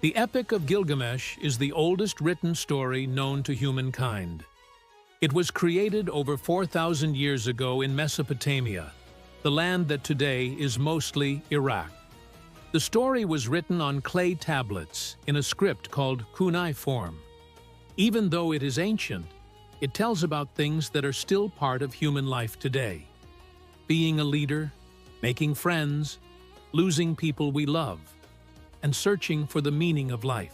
The Epic of Gilgamesh is the oldest written story known to humankind. It was created over 4,000 years ago in Mesopotamia, the land that today is mostly Iraq. The story was written on clay tablets in a script called cuneiform. Even though it is ancient, it tells about things that are still part of human life today. Being a leader, making friends, losing people we love, and searching for the meaning of life.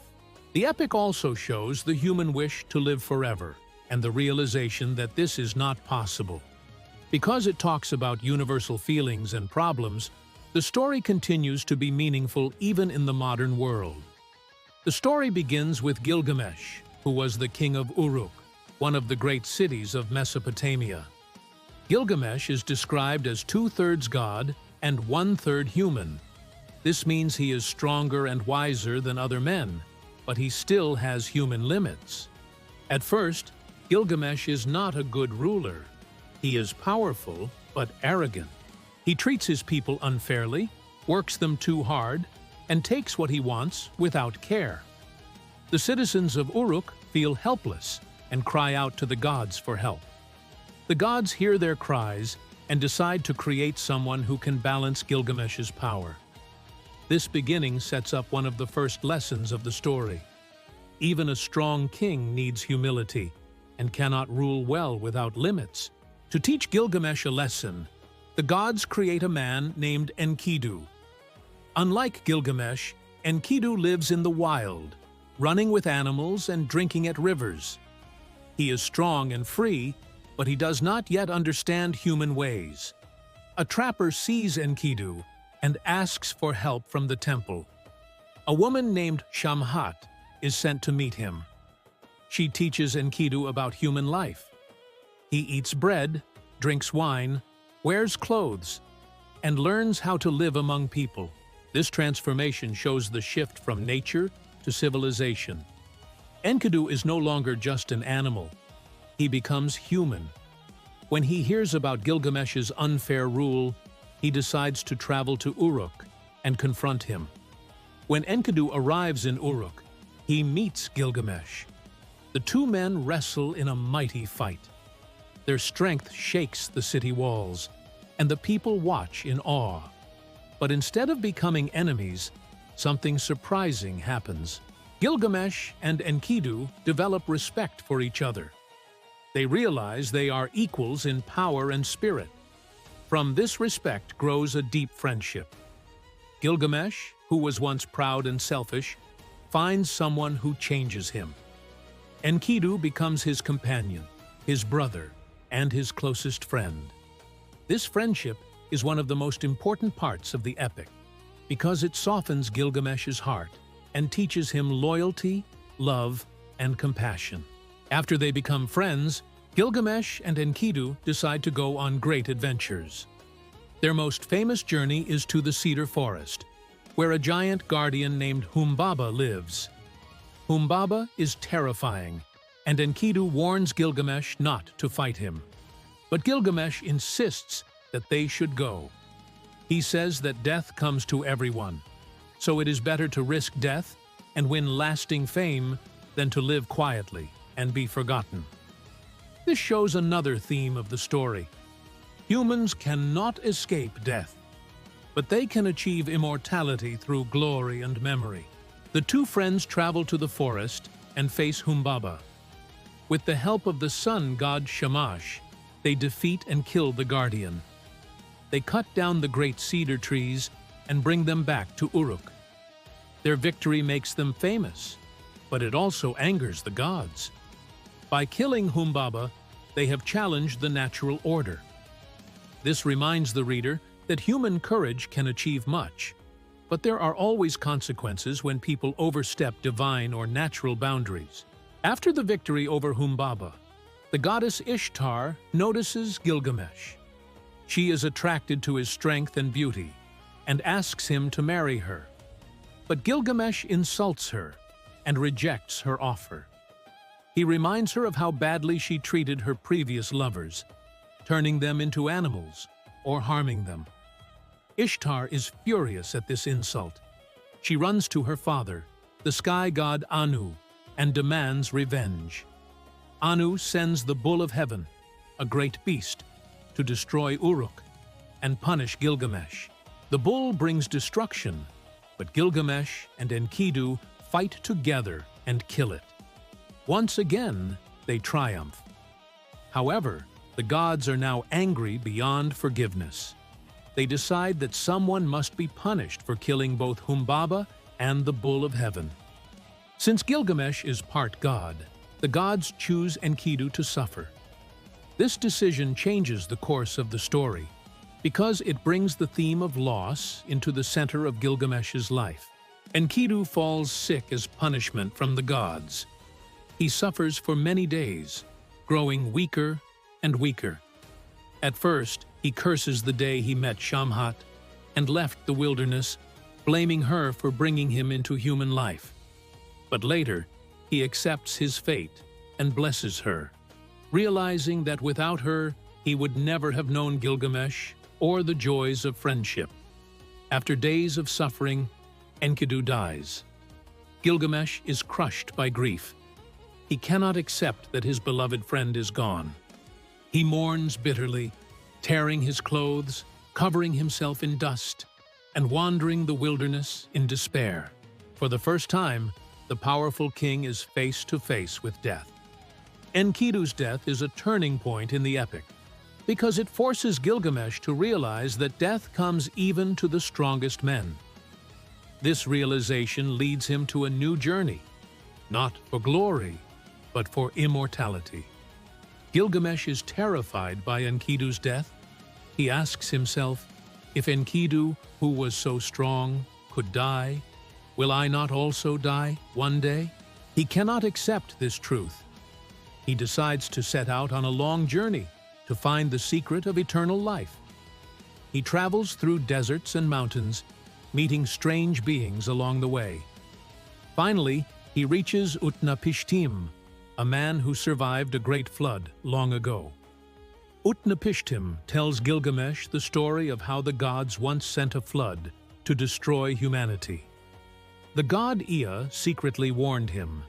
The epic also shows the human wish to live forever and the realization that this is not possible. Because it talks about universal feelings and problems, the story continues to be meaningful even in the modern world. The story begins with Gilgamesh, who was the king of Uruk, one of the great cities of Mesopotamia. Gilgamesh is described as 2/3 god and 1/3 human. This means he is stronger and wiser than other men, but he still has human limits. At first, Gilgamesh is not a good ruler. He is powerful, but arrogant. He treats his people unfairly, works them too hard, and takes what he wants without care. The citizens of Uruk feel helpless and cry out to the gods for help. The gods hear their cries and decide to create someone who can balance Gilgamesh's power. This beginning sets up one of the first lessons of the story. Even a strong king needs humility and cannot rule well without limits. To teach Gilgamesh a lesson, the gods create a man named Enkidu. Unlike Gilgamesh, Enkidu lives in the wild, running with animals and drinking at rivers. He is strong and free, but he does not yet understand human ways. A trapper sees Enkidu and asks for help from the temple. A woman named Shamhat is sent to meet him. She teaches Enkidu about human life. He eats bread, drinks wine, wears clothes, and learns how to live among people. This transformation shows the shift from nature to civilization. Enkidu is no longer just an animal. He becomes human. When he hears about Gilgamesh's unfair rule, he decides to travel to Uruk and confront him. When Enkidu arrives in Uruk, he meets Gilgamesh. The two men wrestle in a mighty fight. Their strength shakes the city walls, and the people watch in awe. But instead of becoming enemies, something surprising happens. Gilgamesh and Enkidu develop respect for each other. They realize they are equals in power and spirit. From this respect grows a deep friendship. Gilgamesh, who was once proud and selfish, finds someone who changes him. Enkidu becomes his companion, his brother, and his closest friend. This friendship is one of the most important parts of the epic, because it softens Gilgamesh's heart and teaches him loyalty, love, and compassion. After they become friends, Gilgamesh and Enkidu decide to go on great adventures. Their most famous journey is to the cedar forest, where a giant guardian named Humbaba lives. Humbaba is terrifying, and Enkidu warns Gilgamesh not to fight him. But Gilgamesh insists that they should go. He says that death comes to everyone, so it is better to risk death and win lasting fame than to live quietly and be forgotten. This shows another theme of the story. Humans cannot escape death, but they can achieve immortality through glory and memory. The two friends travel to the forest and face Humbaba. With the help of the sun god Shamash, they defeat and kill the guardian. They cut down the great cedar trees and bring them back to Uruk. Their victory makes them famous, but it also angers the gods. By killing Humbaba, they have challenged the natural order. This reminds the reader that human courage can achieve much, but there are always consequences when people overstep divine or natural boundaries. After the victory over Humbaba, the goddess Ishtar notices Gilgamesh. She is attracted to his strength and beauty and asks him to marry her. But Gilgamesh insults her and rejects her offer. He reminds her of how badly she treated her previous lovers, turning them into animals or harming them. Ishtar is furious at this insult. She runs to her father, the sky god Anu, and demands revenge. Anu sends the Bull of Heaven, a great beast, to destroy Uruk and punish Gilgamesh. The bull brings destruction, but Gilgamesh and Enkidu fight together and kill it. Once again, they triumph. However, the gods are now angry beyond forgiveness. They decide that someone must be punished for killing both Humbaba and the Bull of Heaven. Since Gilgamesh is part god, the gods choose Enkidu to suffer. This decision changes the course of the story, because it brings the theme of loss into the center of Gilgamesh's life. Enkidu falls sick as punishment from the gods. He suffers for many days, growing weaker and weaker. At first, he curses the day he met Shamhat and left the wilderness, blaming her for bringing him into human life. But later, he accepts his fate and blesses her, realizing that without her, he would never have known Gilgamesh or the joys of friendship. After days of suffering, Enkidu dies. Gilgamesh is crushed by grief. He cannot accept that his beloved friend is gone. He mourns bitterly, tearing his clothes, covering himself in dust, and wandering the wilderness in despair. For the first time, the powerful king is face to face with death. Enkidu's death is a turning point in the epic, because it forces Gilgamesh to realize that death comes even to the strongest men. This realization leads him to a new journey, not for glory, but for immortality. Gilgamesh is terrified by Enkidu's death. He asks himself, if Enkidu, who was so strong, could die, will I not also die one day? He cannot accept this truth. He decides to set out on a long journey to find the secret of eternal life. He travels through deserts and mountains, meeting strange beings along the way. Finally, he reaches Utnapishtim, a man who survived a great flood long ago. Utnapishtim tells Gilgamesh the story of how the gods once sent a flood to destroy humanity. The god Ea secretly warned him,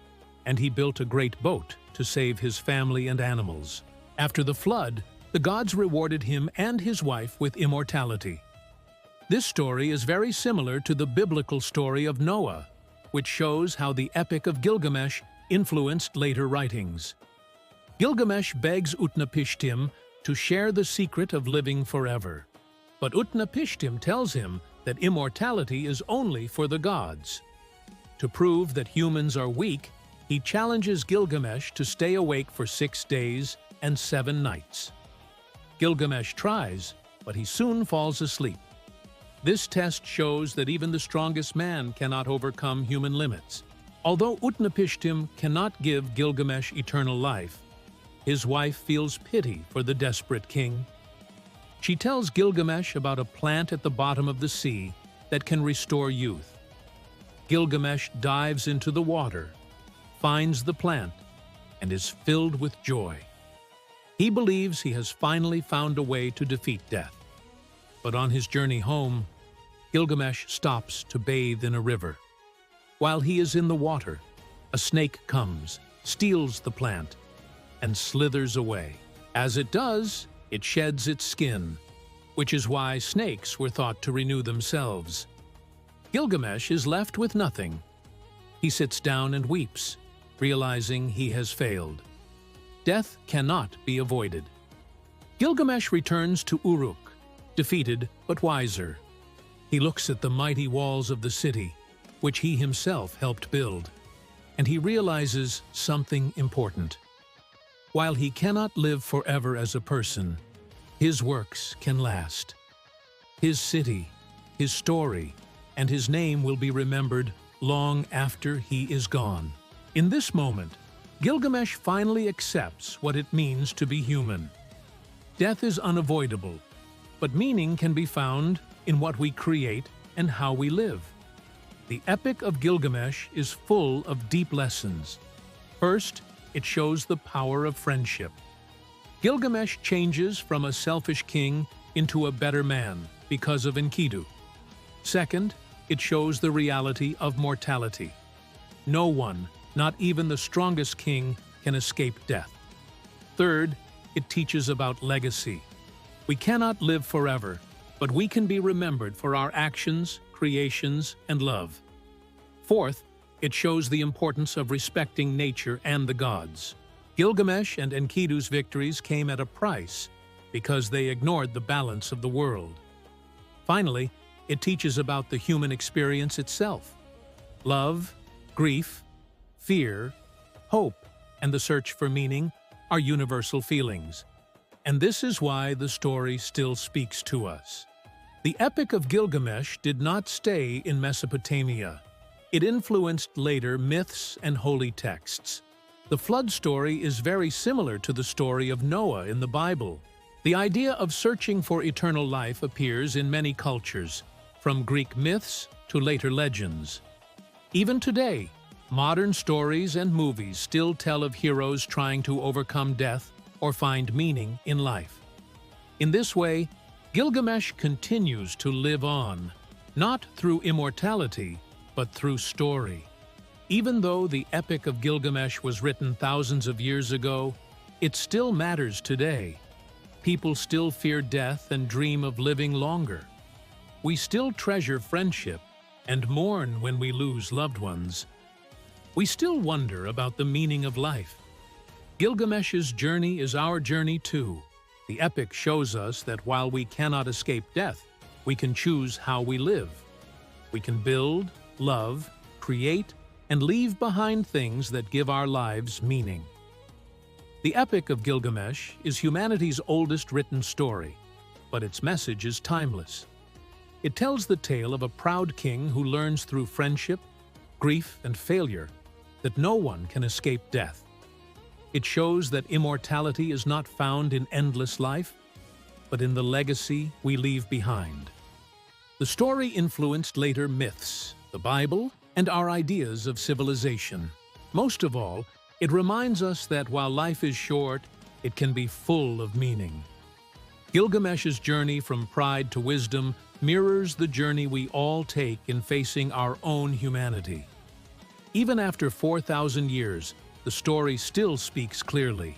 and he built a great boat to save his family and animals. After the flood, the gods rewarded him and his wife with immortality. This story is very similar to the biblical story of Noah, which shows how the Epic of Gilgamesh influenced later writings. Gilgamesh begs Utnapishtim to share the secret of living forever, but Utnapishtim tells him that immortality is only for the gods. To prove that humans are weak, he challenges Gilgamesh to stay awake for 6 days and 7 nights. Gilgamesh tries, but he soon falls asleep. This test shows that even the strongest man cannot overcome human limits. Although Utnapishtim cannot give Gilgamesh eternal life, his wife feels pity for the desperate king. She tells Gilgamesh about a plant at the bottom of the sea that can restore youth. Gilgamesh dives into the water, finds the plant, and is filled with joy. He believes he has finally found a way to defeat death. But on his journey home, Gilgamesh stops to bathe in a river. While he is in the water, a snake comes, steals the plant, and slithers away. As it does, it sheds its skin, which is why snakes were thought to renew themselves. Gilgamesh is left with nothing. He sits down and weeps, realizing he has failed. Death cannot be avoided. Gilgamesh returns to Uruk, defeated but wiser. He looks at the mighty walls of the city, which he himself helped build, and he realizes something important. While he cannot live forever as a person, his works can last. His city, his story, and his name will be remembered long after he is gone. In this moment, Gilgamesh finally accepts what it means to be human. Death is unavoidable, but meaning can be found in what we create and how we live. The Epic of Gilgamesh is full of deep lessons. First, it shows the power of friendship. Gilgamesh changes from a selfish king into a better man because of Enkidu. Second, it shows the reality of mortality. No one, not even the strongest king, can escape death. Third, it teaches about legacy. We cannot live forever, but we can be remembered for our actions, creations, and love. Fourth, it shows the importance of respecting nature and the gods. Gilgamesh and Enkidu's victories came at a price because they ignored the balance of the world. Finally, it teaches about the human experience itself. Love, grief, fear, hope, and the search for meaning are universal feelings. And this is why the story still speaks to us. The Epic of Gilgamesh did not stay in Mesopotamia. It influenced later myths and holy texts. The flood story is very similar to the story of Noah in the Bible. The idea of searching for eternal life appears in many cultures, from Greek myths to later legends. Even today, modern stories and movies still tell of heroes trying to overcome death or find meaning in life. In this way, Gilgamesh continues to live on, not through immortality, but through story. Even though the Epic of Gilgamesh was written thousands of years ago, it still matters today. People still fear death and dream of living longer. We still treasure friendship and mourn when we lose loved ones. We still wonder about the meaning of life. Gilgamesh's journey is our journey too. The epic shows us that while we cannot escape death, we can choose how we live. We can build, love, create, and leave behind things that give our lives meaning. The Epic of Gilgamesh is humanity's oldest written story, but its message is timeless. It tells the tale of a proud king who learns through friendship, grief, and failure that no one can escape death. It shows that immortality is not found in endless life, but in the legacy we leave behind. The story influenced later myths, the Bible, and our ideas of civilization. Most of all, it reminds us that while life is short, it can be full of meaning. Gilgamesh's journey from pride to wisdom mirrors the journey we all take in facing our own humanity. Even after 4,000 years, the story still speaks clearly.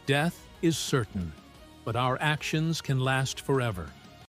Death is certain, but our actions can last forever.